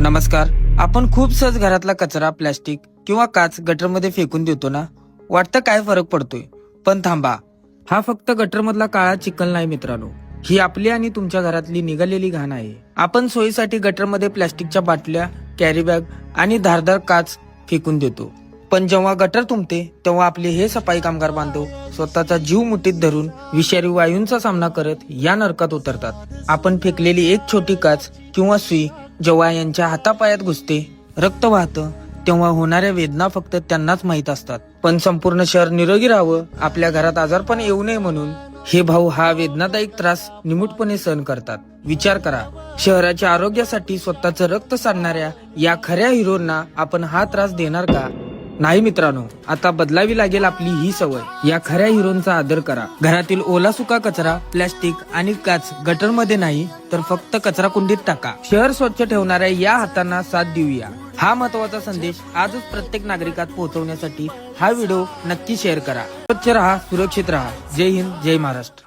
नमस्कार. आपण खूप सहज घरातला कचरा प्लास्टिक किंवा काच गटरमध्ये फेकून देतो ना. वाटतं काय फरक पडतोय, पण थांबा, हा फक्त गटरमधला काळा चिखल नाही मित्रांनो. ही आपली आणि तुमच्या घरातली निघालेली घाण आहे. आपण सोयीसाठी गटरमध्ये प्लास्टिकच्या बाटल्या, कॅरी बॅग आणि धारदार काच फेकून देतो. पण जेव्हा गटर तुंबते तेव्हा आपले हे सफाई कामगार बांधव स्वतःचा जीव मुठीत धरून विषारी वायूंचा सामना करत या नरकात उतरतात. आपण फेकलेली एक छोटी काच किंवा सुई जेव्हा यांच्या हातापायात घुसते, रक्त वाहतं, तेव्हा होणाऱ्या वेदना फक्त त्यांनाच माहीत असतात. पण संपूर्ण शहर निरोगी राहावं, आपल्या घरात आजारपण येऊ नये म्हणून हे भाऊ हा वेदनादायक त्रास निमूटपणे सहन करतात. विचार करा, शहराच्या आरोग्यासाठी स्वतःचं रक्त सांडणाऱ्या या खऱ्या हिरोंना आपण हा त्रास देणार का? नाही मित्रांनो, आता बदलावी लागेल आपली ही सवय. या खऱ्या हिरोंचा आदर करा. घरातील ओला सुका कचरा, प्लास्टिक आणि काच गटरमध्ये नाही तर फक्त कचरा कुंडीत टाका. शहर स्वच्छ ठेवणाऱ्या या हातांना साथ देऊया. हा महत्वाचा संदेश आजच प्रत्येक नागरिकात पोहोचवण्यासाठी हा व्हिडिओ नक्की शेअर करा. स्वच्छ राहा, सुरक्षित राहा. जय हिंद, जय महाराष्ट्र.